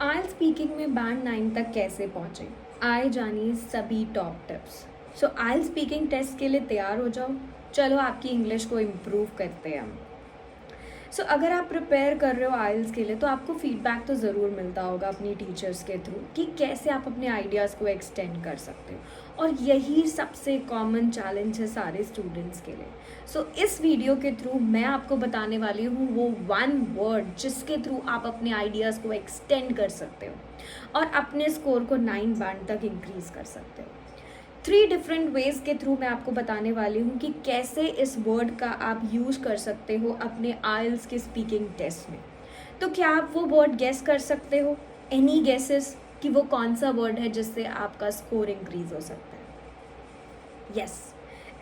आइल्स speaking में band 9 तक कैसे पहुँचे, आए जानिए सभी टॉप टिप्स। सो आइल्स स्पीकिंग टेस्ट के लिए तैयार हो जाओ। चलो आपकी इंग्लिश को इम्प्रूव करते हैं हम। अगर आप प्रिपेयर कर रहे हो आइल्स के लिए तो आपको फीडबैक तो ज़रूर मिलता होगा अपनी टीचर्स के थ्रू कि कैसे आप अपने आइडियाज़ को एक्सटेंड कर सकते हो, और यही सबसे कॉमन चैलेंज है सारे स्टूडेंट्स के लिए। इस वीडियो के थ्रू मैं आपको बताने वाली हूँ वो वन वर्ड जिसके थ्रू आप अपने आइडियाज़ को एक्सटेंड कर सकते हो और अपने स्कोर को 9 बैंड तक इंक्रीज़ कर सकते हो। 3 डिफरेंट वेज के थ्रू मैं आपको बताने वाली हूँ कि कैसे इस वर्ड का आप यूज़ कर सकते हो अपने आइल्स के स्पीकिंग टेस्ट में। तो क्या आप वो वर्ड गेस कर सकते हो? एनी गेसेस कि वो कौन सा वर्ड है जिससे आपका स्कोर इंक्रीज हो सकता है? Yes,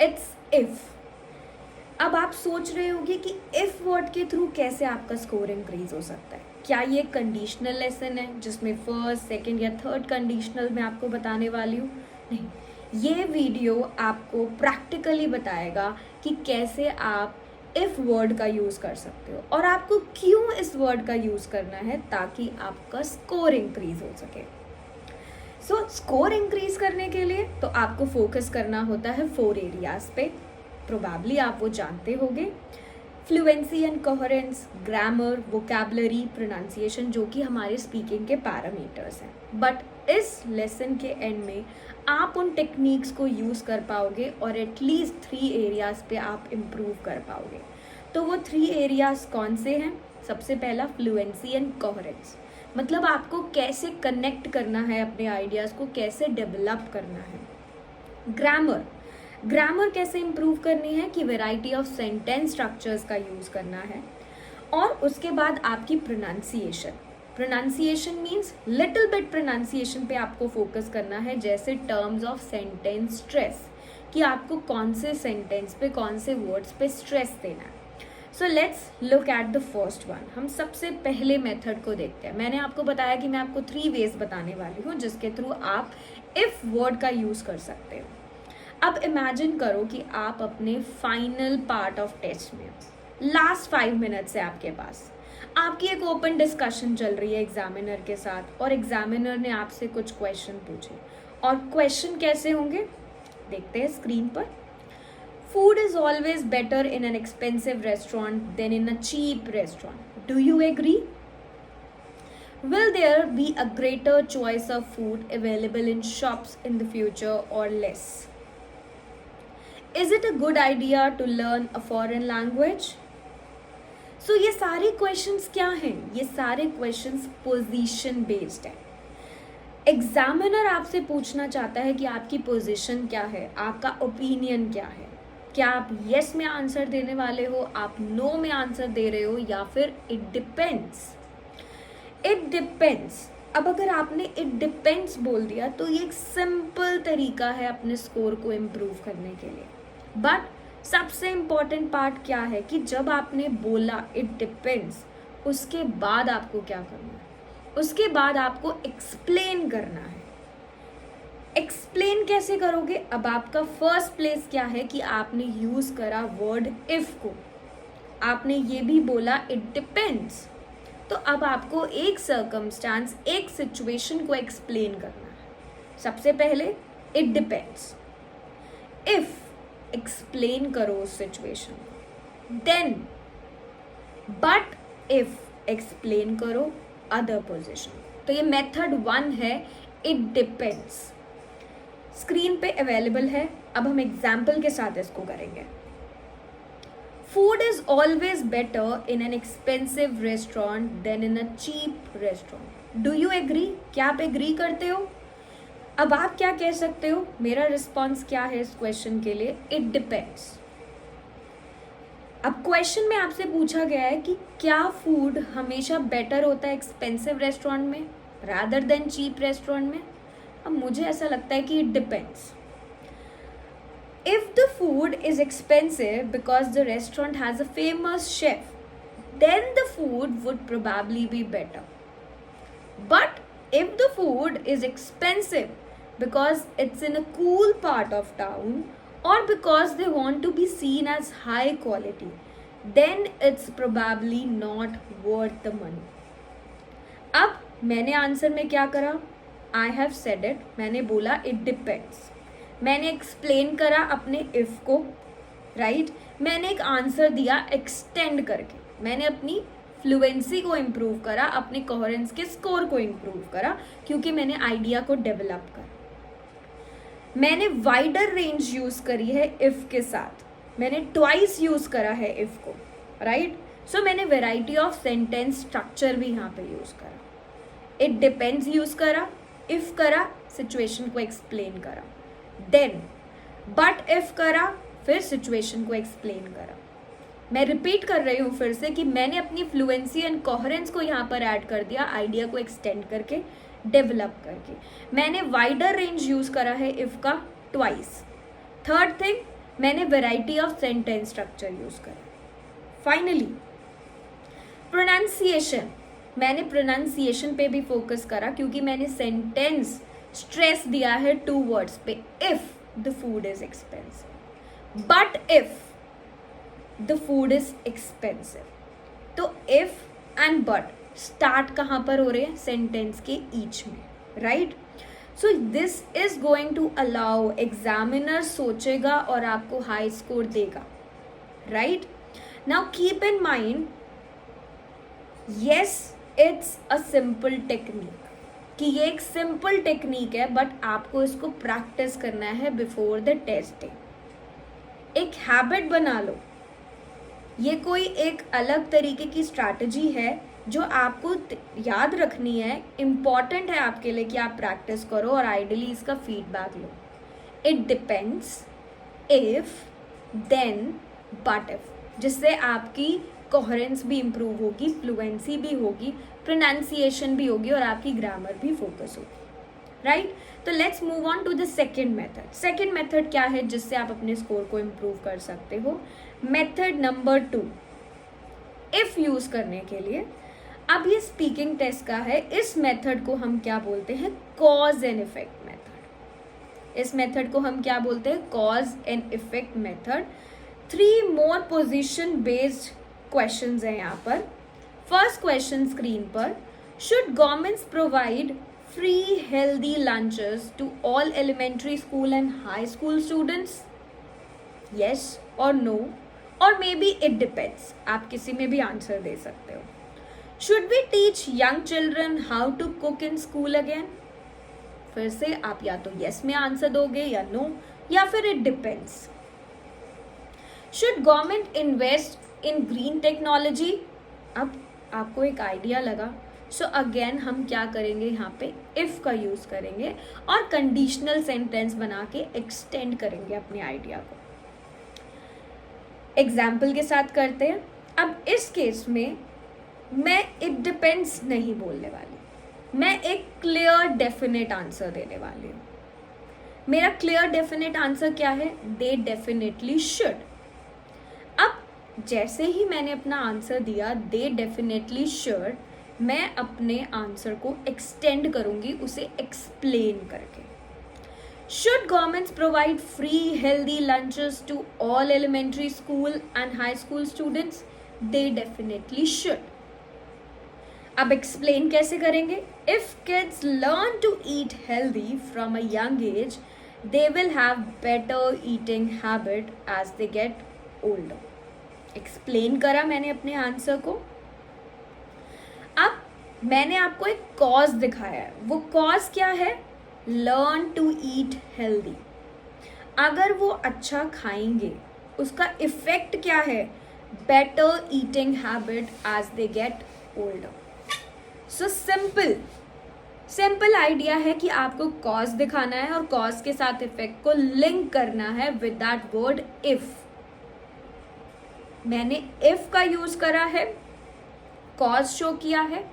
it's if. अब आप सोच रहे होंगे कि इफ़ वर्ड के थ्रू कैसे आपका स्कोर इंक्रीज हो सकता है। क्या ये कंडीशनल लेसन है जिसमें फर्स्ट, सेकंड या थर्ड कंडीशनल मैं आपको बताने वाली हूँ? नहीं, ये वीडियो आपको प्रैक्टिकली बताएगा कि कैसे आप इफ़ वर्ड का यूज़ कर सकते हो और आपको क्यों इस वर्ड का यूज़ करना है ताकि आपका स्कोर इंक्रीज हो सके। स्कोर इंक्रीज करने के लिए तो आपको फोकस करना होता है 4 एरियाज पे। प्रोबेबली आप वो जानते होंगे। Fluency and coherence, grammar, vocabulary, pronunciation, जो कि हमारे स्पीकिंग के पैरामीटर्स हैं। बट इस लेसन के एंड में आप उन टेक्निक्स को यूज़ कर पाओगे और एटलीस्ट 3 एरियाज पे आप इम्प्रूव कर पाओगे। तो वो 3 एरियाज कौन से हैं? सबसे पहला फ्लुएंसी एंड कोहेरेंस, मतलब आपको कैसे कनेक्ट करना है अपने आइडियाज़ को, कैसे डेवलप करना है। ग्रामर, ग्रामर कैसे इम्प्रूव करनी है कि वैरायटी ऑफ सेंटेंस स्ट्रक्चर्स का यूज़ करना है। और उसके बाद आपकी pronunciation, pronunciation means little bit pronunciation पे आपको फोकस करना है, जैसे टर्म्स ऑफ सेंटेंस स्ट्रेस, कि आपको कौन से सेंटेंस पे, कौन से वर्ड्स पे स्ट्रेस देना है। Let's look at the first one. हम सबसे पहले मेथड को देखते हैं। मैंने आपको बताया कि मैं आपको 3 वेज बताने वाली हूँ जिसके थ्रू आप इफ वर्ड का यूज़ कर सकते हो। अब इमेजिन करो कि आप अपने फाइनल पार्ट ऑफ टेस्ट में, लास्ट 5 मिनट्स है आपके पास, आपकी एक ओपन डिस्कशन चल रही है एग्जामिनर के साथ और एग्जामिनर ने आपसे कुछ क्वेश्चन पूछे। और क्वेश्चन कैसे होंगे देखते हैं स्क्रीन पर। Food is always better in an expensive restaurant than in a cheap restaurant. Do you agree? Will there be a greater choice of food available in shops in the future or less? Is it a good idea to learn a foreign language? ये सारे questions क्या हैं? ये सारे questions position based है। Examiner आपसे पूछना चाहता है कि आपकी पोजीशन क्या है, आपका ओपिनियन क्या है। क्या आप यस में आंसर देने वाले हो, आप नो में आंसर दे रहे हो, या फिर इट डिपेंड्स। It depends. अब अगर आपने इट डिपेंड्स बोल दिया तो ये एक सिंपल तरीका है अपने स्कोर को इम्प्रूव करने के लिए। बट सबसे इम्पॉर्टेंट पार्ट क्या है कि जब आपने बोला इट डिपेंड्स, उसके बाद आपको क्या करना है? उसके बाद आपको एक्सप्लेन करना है। एक्सप्लेन कैसे करोगे? अब आपका फर्स्ट प्लेस क्या है कि आपने यूज करा वर्ड इफ को, आपने ये भी बोला इट डिपेंड्स। तो अब आपको एक सर्कमस्टांस, एक सिचुएशन को एक्सप्लेन करना है। सबसे पहले इट डिपेंड्स, इफ एक्सप्लेन करो उस situation. Then but if explain करो अदर पोजीशन। तो ये मेथड 1 है, इट डिपेंड्स। स्क्रीन पे अवेलेबल है। अब हम एग्जाम्पल के साथ इसको करेंगे। Food is always better in an expensive restaurant than in a cheap restaurant. Do you agree? क्या आप एग्री करते हो? अब आप क्या कह सकते हो? मेरा रिस्पॉन्स क्या है इस क्वेश्चन के लिए? It depends. अब क्वेश्चन में आपसे पूछा गया है कि क्या फूड हमेशा बेटर होता है एक्सपेंसिव रेस्टोरेंट में रादर देन चीप रेस्टोरेंट में? अब मुझे ऐसा लगता है कि it depends. If the food is expensive because the restaurant has a famous chef, then the food would probably be better. But if the food is expensive because it's in a cool part of town or because they want to be seen as high quality, then it's probably not worth the money. अब मैंने answer में क्या करा, I have said it, मैंने बोला it depends, मैंने explain करा अपने इफ को, राइट मैंने एक आंसर दिया एक्सटेंड करके, मैंने अपनी फ्लुएंसी को इम्प्रूव करा, अपने कोहेरेंस के स्कोर को इम्प्रूव करा, क्योंकि मैंने आइडिया को डेवलप करा। मैंने वाइडर रेंज यूज करी है इफ के साथ, मैंने ट्वाइस यूज करा है इफ को, राइट सो मैंने वेराइटी ऑफ सेंटेंस स्ट्रक्चर भी यहाँ पे यूज करा, इट डिपेंड्स यूज करा, इफ करा, सिचुएशन को एक्सप्लेन करा, देन बट इफ करा, फिर सिचुएशन को एक्सप्लेन करा। मैं रिपीट कर रही हूँ फिर से कि मैंने अपनी फ्लुएंसी एंड कोहेरेंस को यहाँ पर ऐड कर दिया, आइडिया को एक्सटेंड करके, डेवलप करके। मैंने वाइडर रेंज यूज करा है इफ का ट्वाइस। थर्ड थिंग, मैंने variety of sentence structure use करा। फाइनली प्रोनाउंसिएशन, मैंने प्रोनाउंसिएशन पे भी फोकस करा, क्योंकि मैंने सेंटेंस स्ट्रेस दिया है 2 वर्ड्स पे, if the food is expensive, but if the food is expensive. तो इफ एंड बट स्टार्ट कहाँ पर हो रहे हैं, सेंटेंस के ईच में, right so this is going to allow, examiner सोचेगा और आपको हाई स्कोर देगा, right now keep in mind, yes it's a simple technique, कि ये एक सिंपल टेक्निक है, बट आपको इसको प्रैक्टिस करना है बिफोर द टेस्टिंग। एक हैबिट बना लो, ये कोई एक अलग तरीके की स्ट्रैटेजी है जो आपको याद रखनी है, इम्पॉर्टेंट है आपके लिए कि आप प्रैक्टिस करो और आइडियली इसका फीडबैक लो। It depends, if, then, but if, जिससे आपकी कोहेरेंस भी इम्प्रूव होगी, फ्लुएंसी भी होगी, प्रोनाउंसिएशन भी होगी और आपकी ग्रामर भी फोकस होगी, राइट तो let's move on to the second method. Second method क्या है जिससे आप अपने स्कोर को इम्प्रूव कर सकते हो, मेथड नंबर 2, इफ यूज करने के लिए। अब ये स्पीकिंग टेस्ट का है, इस मेथड को हम क्या बोलते हैं, कॉज एंड इफेक्ट मेथड। इस मेथड को हम क्या बोलते हैं, cause and effect method. 3 more position based questions हैं यहाँ पर। फर्स्ट क्वेश्चन स्क्रीन पर, should governments provide free healthy lunches to all elementary school and high school students, yes और नो, और मे बी इट डिपेंड्स, आप किसी में भी आंसर दे सकते हो। Should we teach young children how to cook in school again, फिर से आप या तो यस में आंसर दोगे या नो, या फिर it depends. Should government invest in green technology, अब आपको एक आइडिया लगा, सो अगेन हम क्या करेंगे, यहाँ पे इफ का यूज करेंगे और कंडीशनल सेंटेंस बना के एक्सटेंड करेंगे अपने आइडिया को। एग्जाम्पल के साथ करते हैं। अब इस केस में मैं इट डिपेंड्स नहीं बोलने वाली, मैं एक क्लियर डेफिनेट आंसर देने वाली हूँ। मेरा क्लियर डेफिनेट आंसर क्या है, दे डेफिनेटली शुड। अब जैसे ही मैंने अपना आंसर दिया दे डेफिनेटली शुड, मैं अपने आंसर को एक्सटेंड करूंगी उसे एक्सप्लेन करके। Should governments provide free healthy lunches to all elementary school and high school students? They definitely should. अब explain कैसे करेंगे? If kids learn to eat healthy from a young age, they will have better eating habit as they get older. Explain करा मैंने अपने answer को। अब मैंने आपको एक कॉज दिखाया है, वो कॉज क्या है, लर्न टू ईट हेल्दी। अगर वो अच्छा खाएंगे उसका इफेक्ट क्या है, better eating habit as they get older. So simple idea है कि आपको कॉज दिखाना है और कॉज के साथ इफेक्ट को लिंक करना है विद दैट वर्ड इफ। मैंने इफ का यूज करा है, कॉज शो किया है,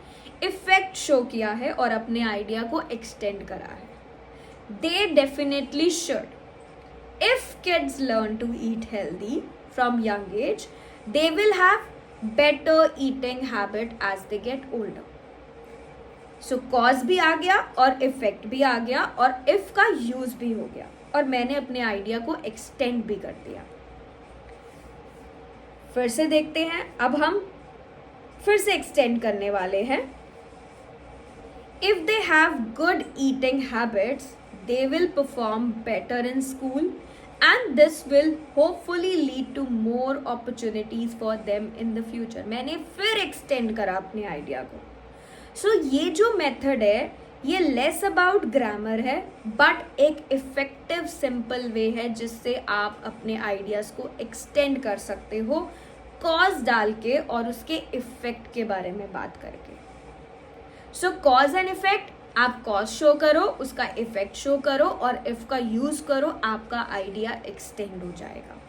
इफेक्ट शो किया है और अपने आइडिया को एक्सटेंड करा है। They definitely should. If kids learn to eat healthy from young age, they will have better eating habit as they get older. So cause भी आ गया और effect भी आ गया और if का use भी हो गया और मैंने अपने आइडिया को extend भी कर दिया। फिर से देखते हैं, अब हम फिर से extend करने वाले हैं। If they have good eating habits, they will perform better in school, and this will hopefully lead to more opportunities for them in the future. मैंने फिर extend करा अपने आइडिया को. So ये जो मेथड है ये लेस अबाउट ग्रामर है, बट एक इफेक्टिव सिंपल वे है जिससे आप अपने आइडियाज़ को एक्सटेंड कर सकते हो कॉज डाल के और उसके इफेक्ट के बारे में बात करके. सो कॉज एंड इफेक्ट, आप कॉज शो करो, उसका इफेक्ट शो करो और इफ का यूज करो, आपका आइडिया एक्सटेंड हो जाएगा.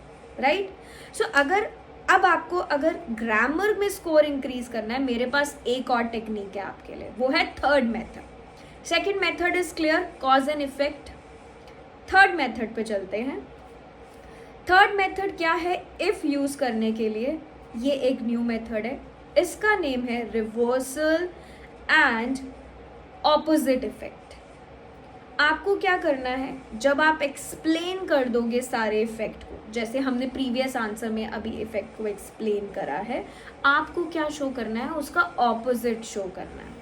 राइट? सो अब आपको अगर ग्रामर में स्कोर इंक्रीज करना है, मेरे पास एक और टेक्निक है आपके लिए, वो है third method. Second method is clear, cause and effect. Third method पे चलते हैं. थर्ड मेथड क्या है इफ यूज करने के लिए? ये एक न्यू मेथड है, इसका नेम है रिवर्सल एंड ऑपोजिट इफेक्ट. आपको क्या करना है, जब आप एक्सप्लेन कर दोगे सारे इफेक्ट को, जैसे हमने प्रीवियस आंसर में अभी इफेक्ट को एक्सप्लेन करा है, आपको क्या शो करना है, उसका ऑपोजिट शो करना है.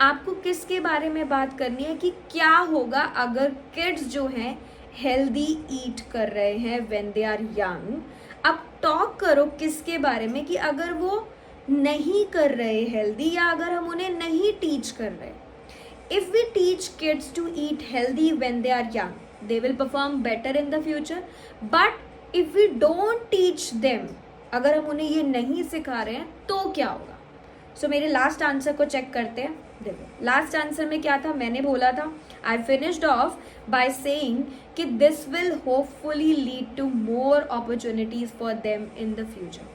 आपको किसके बारे में बात करनी है कि क्या होगा अगर किड्स जो हैं हेल्दी ईट कर रहे हैं व्हेन दे आर यंग. अब टॉक करो किसके बारे में कि अगर वो नहीं कर रहे हेल्दी, या अगर हम उन्हें नहीं टीच कर रहे. If we teach kids to eat healthy when they are young, they will perform better in the future. But if we don't teach them, अगर हम उन्हें ये नहीं सिखा रहे हैं तो क्या होगा? So मेरे लास्ट आंसर को चेक करते हैं. देखो लास्ट आंसर में क्या था, मैंने बोला था I finished off by saying कि this will hopefully lead to more opportunities for them in the future.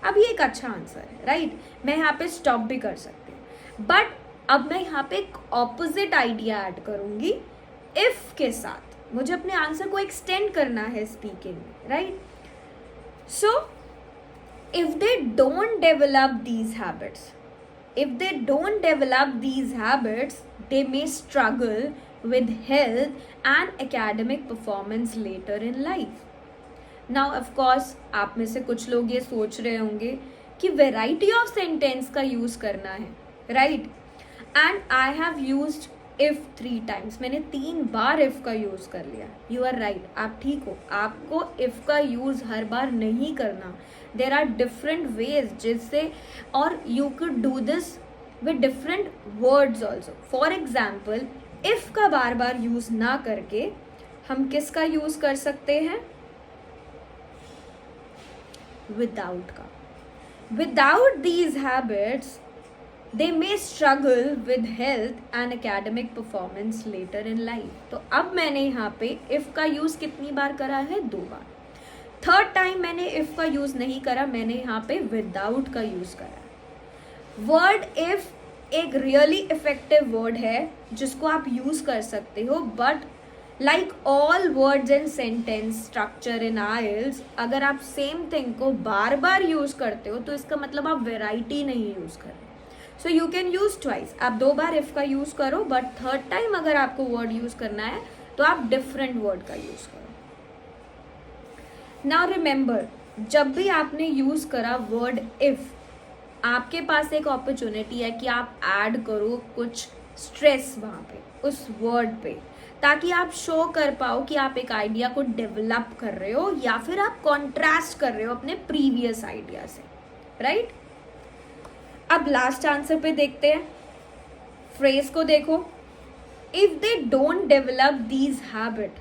अब ये एक अच्छा आंसर है, राइट? मैं यहाँ पे स्टॉप भी कर सकती हूँ, बट अब मैं यहाँ पे एक ऑपोजिट आइडिया ऐड करूँगी इफ के साथ. मुझे अपने आंसर को एक्सटेंड करना है स्पीकिंग में, right? So if they don't develop these habits, they may struggle with health and academic performance later in life. Now of course आप में से कुछ लोग ये सोच रहे होंगे कि वेराइटी ऑफ सेंटेंस का यूज करना है, right? And I have used if 3 times. मैंने 3 बार इफ का यूज कर लिया. यू आर राइट, आप ठीक हो. आपको इफ का यूज हर बार नहीं करना. देर आर डिफरेंट वेज जिससे, और you could do this with different words also. For example if का बार बार यूज ना करके हम किसका यूज कर सकते हैं? विदाउट का. Without these habits they may struggle with health and academic performance later in life. तो अब मैंने यहाँ पे if का यूज़ कितनी बार करा है? 2 बार. थर्ड टाइम मैंने if का यूज़ नहीं करा, मैंने यहाँ पे without का यूज़ करा. वर्ड if एक रियली इफेक्टिव वर्ड है जिसको आप यूज़ कर सकते हो, but like all words and sentence structure in IELTS, अगर आप सेम थिंग को बार बार यूज़ करते हो तो इसका मतलब आप वेराइटी नहीं यूज़ कर रहे. So you can use twice. आप 2 बार इफ का यूज करो, बट थर्ड टाइम अगर आपको वर्ड यूज करना है तो आप डिफरेंट वर्ड का यूज करो. नाउ रिमेंबर, जब भी आपने यूज करा वर्ड इफ, आपके पास एक अपॉर्चुनिटी है कि आप ऐड करो कुछ स्ट्रेस वहाँ पे उस वर्ड पे, ताकि आप शो कर पाओ कि आप एक आइडिया को डेवलप कर रहे हो या फिर आप कॉन्ट्रास्ट कर रहे हो अपने प्रीवियस आइडिया से, राइट? अब लास्ट आंसर पे देखते हैं. फ्रेज को देखो, if they don't develop these habit,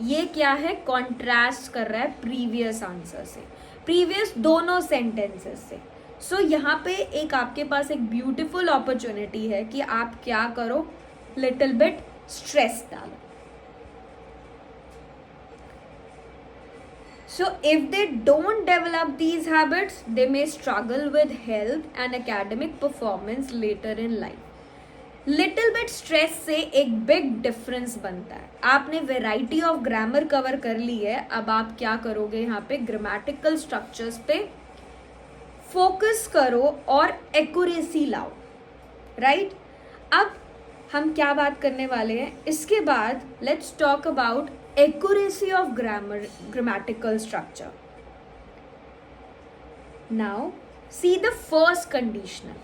ये क्या है? कॉन्ट्रास्ट कर रहा है प्रीवियस आंसर से, प्रीवियस दोनों सेंटेंसेस से. सो यहाँ पे एक आपके पास एक ब्यूटीफुल अपॉर्चुनिटी है कि आप क्या करो, लिटिल बिट स्ट्रेस डालो. So if they don't develop these habits, they may struggle with health and academic performance later in life. Little bit stress से एक big difference बनता है. आपने variety of grammar cover कर ली है, अब आप क्या करोगे? यहाँ पे grammatical structures पे focus करो और accuracy लाओ, right? अब हम क्या बात करने वाले हैं इसके बाद? Let's talk about accuracy of grammatical structure. Now see the first conditional.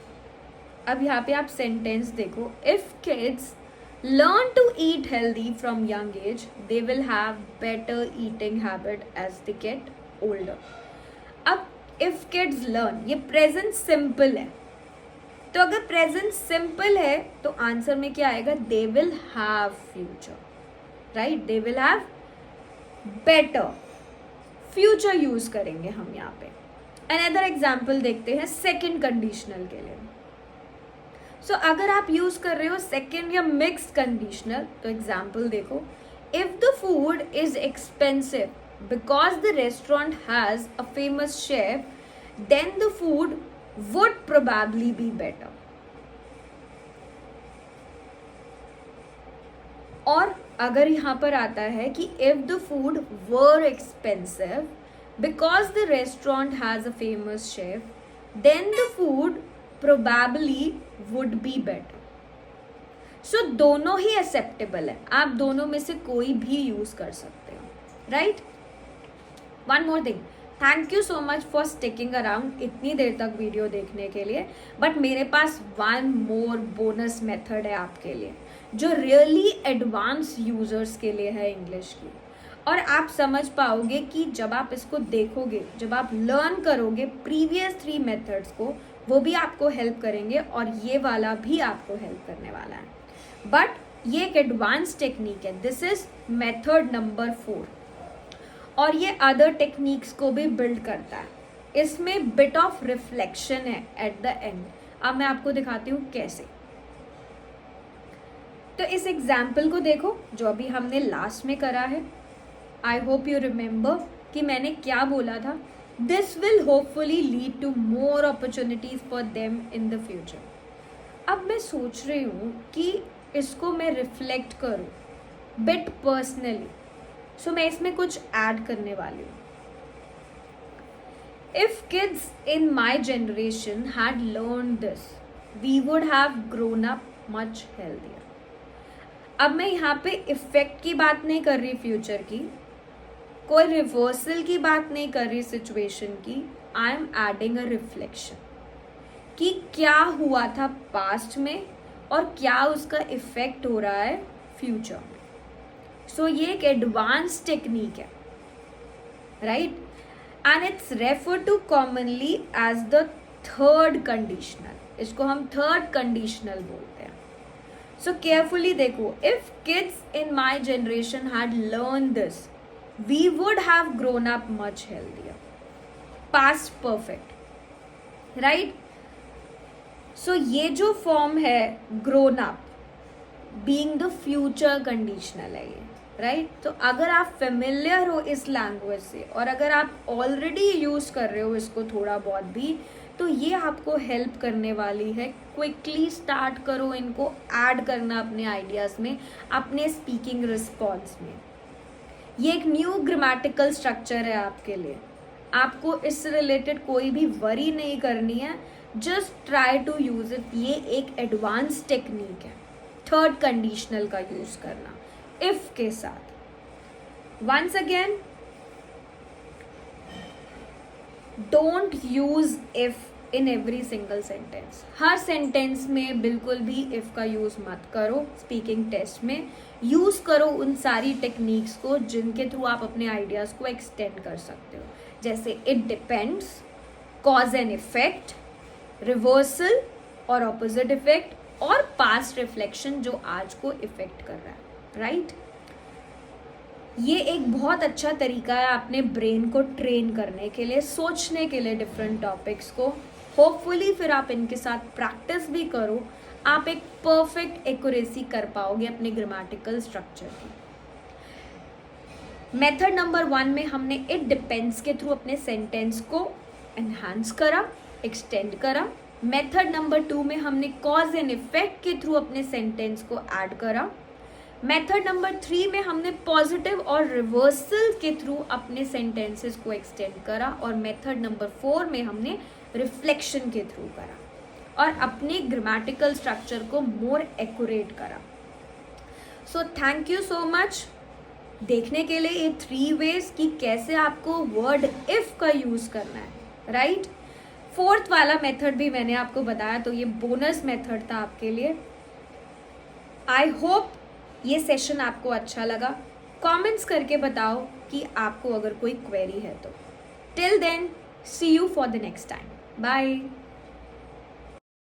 अब यहाँ पे आप सेंटेंस देखो, if kids learn to eat healthy from young age, they will have better eating habit as they get older. अब if kids learn, ये present simple है, तो अगर प्रेजेंट सिंपल है तो आंसर में क्या आएगा, they will have future, right, they will have better future use करेंगे हम यहाँ पे. अनदर एग्जाम्पल देखते हैं सेकेंड कंडीशनल के लिए. सो अगर आप यूज कर रहे हो सेकेंड या मिक्स्ड कंडीशनल, तो एग्जाम्पल देखो, if the food is expensive because the restaurant has a famous chef, then the food would probably be better. और अगर यहाँ पर आता है कि if the food were expensive because the restaurant has a famous chef, then the food probably would be better. So दोनों ही acceptable है, आप दोनों में से कोई भी यूज कर सकते हो, right. One more thing, thank you so much for sticking around इतनी देर तक वीडियो देखने के लिए. बट मेरे पास वन मोर बोनस मेथड है आपके लिए, जो रियली एडवांस यूजर्स के लिए है इंग्लिश की. और आप समझ पाओगे कि जब आप इसको देखोगे, जब आप लर्न करोगे प्रीवियस 3 मेथड्स को, वो भी आपको हेल्प करेंगे और ये वाला भी आपको हेल्प करने वाला है. बट ये एक एडवांस टेक्निक है, दिस इज मेथड नंबर 4, और ये अदर टेक्निक्स को भी बिल्ड करता है. इसमें बिट ऑफ रिफ्लेक्शन है एट द एंड. अब मैं आपको दिखाती हूँ कैसे. तो इस एग्जाम्पल को देखो जो अभी हमने लास्ट में करा है. आई होप यू रिमेंबर कि मैंने क्या बोला था. This will hopefully lead to more opportunities for them in the future. अब मैं सोच रही हूँ कि इसको मैं रिफ्लेक्ट करूँ बिट पर्सनली, सो मैं इसमें कुछ ऐड करने वाली हूँ. If kids in my generation had learn this, we would have grown up much healthier. अब मैं यहाँ पे इफेक्ट की बात नहीं कर रही फ्यूचर की, कोई रिवर्सल की बात नहीं कर रही सिचुएशन की. I am adding a reflection कि क्या हुआ था पास्ट में और क्या उसका इफेक्ट हो रहा है फ्यूचर में. सो ये एक एडवांस टेक्निक है, right, and it's refer to commonly as the third conditional. इसको हम थर्ड कंडीशनल बोलते हैं. सो केयरफुली देखो, if kids in my generation had learn this, we would have grown up much healthier. Past perfect, right. So ये जो form है grown up being the future conditional है ये, राइट. तो अगर आप फेमिलियर हो इस लैंग्वेज से और अगर आप ऑलरेडी यूज कर रहे हो इसको थोड़ा बहुत भी, तो ये आपको हेल्प करने वाली है. क्विकली स्टार्ट करो इनको ऐड करना अपने आइडियाज़ में, अपने स्पीकिंग रिस्पॉन्स में. ये एक न्यू ग्रामेटिकल स्ट्रक्चर है आपके लिए. आपको इससे रिलेटेड कोई भी वरी नहीं करनी है, just try to use it. ये एक एडवांस टेक्निक है थर्ड कंडीशनल का यूज करना इफ के साथ. Once again, don't use if in every single sentence. हर सेंटेंस में बिल्कुल भी इफ का यूज मत करो. स्पीकिंग टेस्ट में यूज करो उन सारी टेक्निक्स को जिनके थ्रू आप अपने आइडियाज को एक्सटेंड कर सकते हो, जैसे it depends, cause and effect, reversal और ऑपोजिट इफेक्ट, और पास्ट रिफ्लेक्शन जो आज को इफेक्ट कर रहा है, राइट. ये एक बहुत अच्छा तरीका है अपने ब्रेन को ट्रेन करने के लिए, सोचने के लिए डिफरेंट टॉपिक्स को. होपफुली फिर आप इनके साथ प्रैक्टिस भी करो, आप एक परफेक्ट एक्यूरेसी कर पाओगे अपने ग्रामेटिकल स्ट्रक्चर की. मेथड नंबर 1 में हमने इट डिपेंड्स के थ्रू अपने सेंटेंस को एनहांस करा, एक्सटेंड करा. मेथड नंबर 2 में हमने कॉज एंड इफेक्ट के थ्रू अपने सेंटेंस को ऐड करा. मेथड नंबर 3 में हमने पॉजिटिव और रिवर्सल के थ्रू अपने सेंटेंसेस को एक्सटेंड करा. और मेथड नंबर 4 में हमने रिफ्लेक्शन के थ्रू करा और अपने ग्रामेटिकल स्ट्रक्चर को मोर एक्यूरेट करा. So thank you so much देखने के लिए ये 3 वेज कि कैसे आपको वर्ड इफ का यूज करना है, राइट. फोर्थ वाला मेथड भी मैंने आपको बताया, तो ये बोनस मेथड था आपके लिए। आई होप ये सेशन आपको अच्छा लगा। कमेंट्स करके बताओ कि आपको अगर कोई क्वेरी है तो। Till then, see you for the next time. Bye.